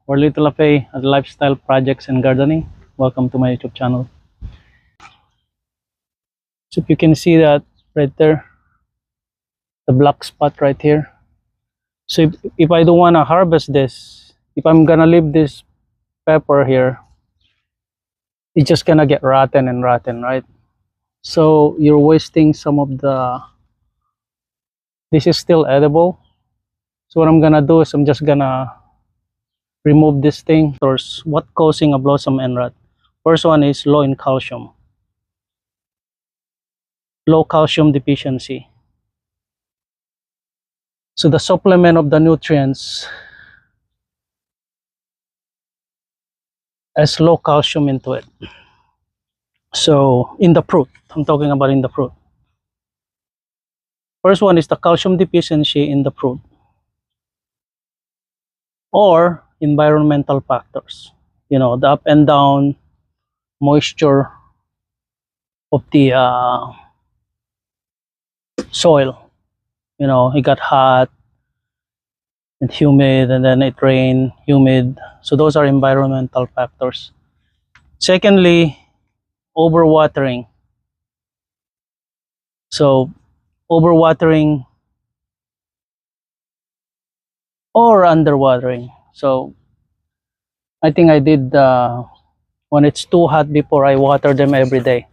or Little Afe at Lifestyle Projects and Gardening. Welcome to my YouTube channel. So if you can see that right there, the black spot right here. So if I don't want to harvest this, if I'm gonna leave this pepper here, it's just gonna get rotten and rotten, right? So you're wasting some of the, this is still edible. So what I'm gonna do is I'm just gonna remove this thing. Source, what causing a blossom end rot? First one is low in calcium. Low calcium deficiency. So the supplement of the nutrients has low calcium into it. So in the fruit, I'm talking about in the fruit. First one is the calcium deficiency in the fruit or environmental factors. You know, the up and down moisture of the soil. You know, it got hot and humid, and then it rained, humid. So those are environmental factors. Secondly, overwatering. So overwatering or underwatering. So I think I did when it's too hot before, I water them every day.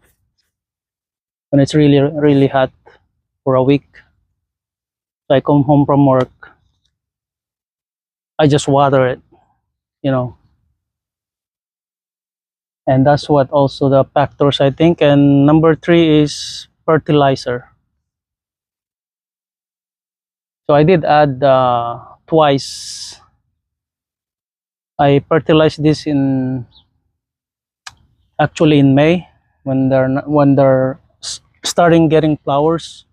When it's really hot for a week, so I come home from work, I just water it, you know. And that's what also the factors, I think. And number 3 is fertilizer. So I did add twice. I fertilized this in actually in May when they're starting getting flowers.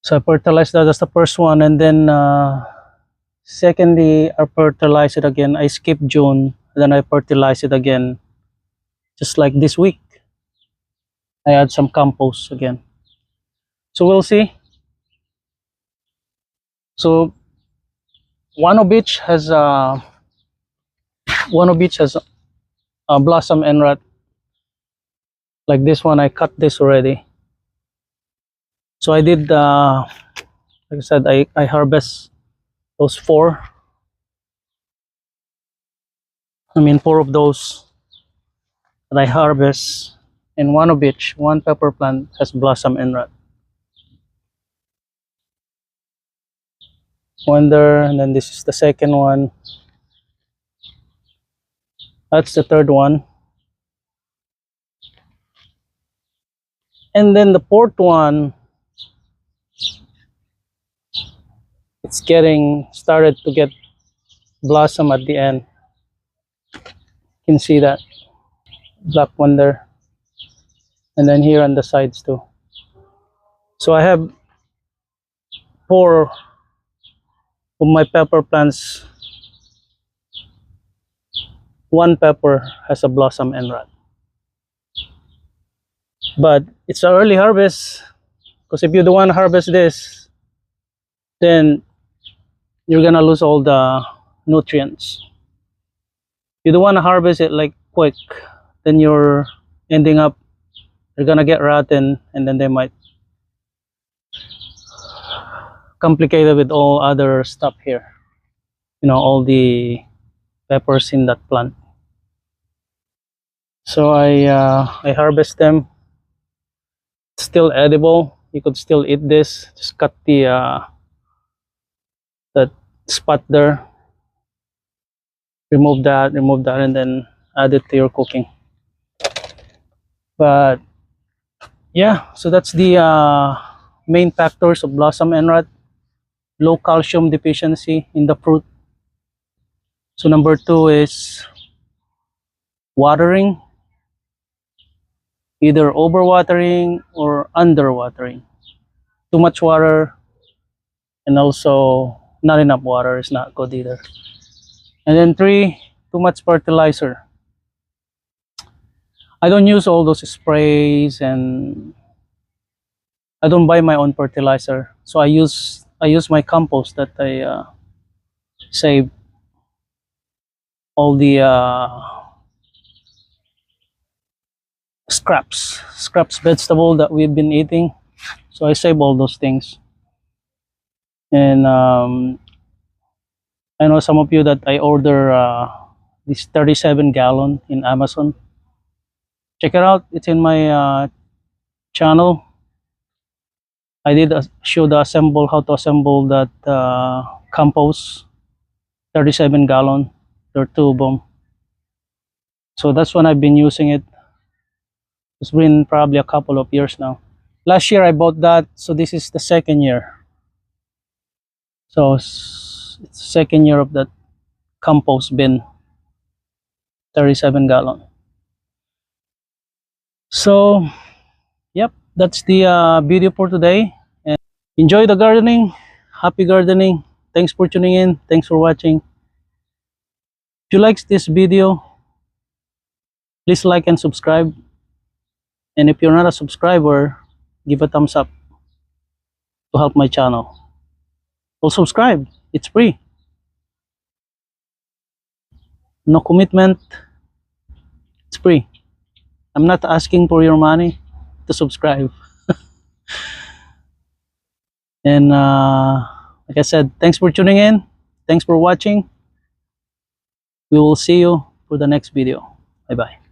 So I fertilized that as the first one, and then secondly I fertilized it again. I skipped June, then I fertilized it again just like this week. I add some compost again. So we'll see. So one of each has a blossom end rot. Like this one, I cut this already. So I did like I said, I harvest those 4. I mean 4 of those that I harvest, and one of each, one pepper plant has blossom end rot. One there, and then this is the second one. That's the third one. And then the fourth one, it's getting started to get blossom at the end. You can see that black one there, and then here on the sides too. So I have 4 of my pepper plants. One pepper has a blossom end rot, but it's an early harvest, because if you don't want to harvest this, then you're gonna lose all the nutrients. You don't want to harvest it like quick, then you're ending up, you're gonna get rotten, and then they might complicate it with all other stuff here, you know, all the peppers in that plant. So I harvest them. It's still edible, you could still eat this. Just cut the that spot there, remove that, and then add it to your cooking. But yeah, so that's the main factors of blossom end rot. Low calcium deficiency in the fruit. So number 2 is watering, either overwatering or underwatering. Too much water and also not enough water is not good either. And then 3, too much fertilizer. I don't use all those sprays, and I don't buy my own fertilizer. So I use my compost that I save. all the scraps vegetable that we've been eating. So I save all those things. And I know some of you that I order this 37 gallon in Amazon. Check it out. It's in my channel. I did show the assemble how to assemble that compost 37 gallon. There are two of them. So that's when I've been using it. It's been probably a couple of years now. Last year I bought that, so this is the second year. So it's the second year of that compost bin, 37 gallon. So yep, that's the video for today. And enjoy the gardening. Happy gardening. Thanks for tuning in. Thanks for watching. If you like this video, please like and subscribe. And if you're not a subscriber, give a thumbs up to help my channel. Well, subscribe. It's free. No commitment. It's free. I'm not asking for your money to subscribe. And like I said, thanks for tuning in. Thanks for watching. We will see you for the next video. Bye-bye.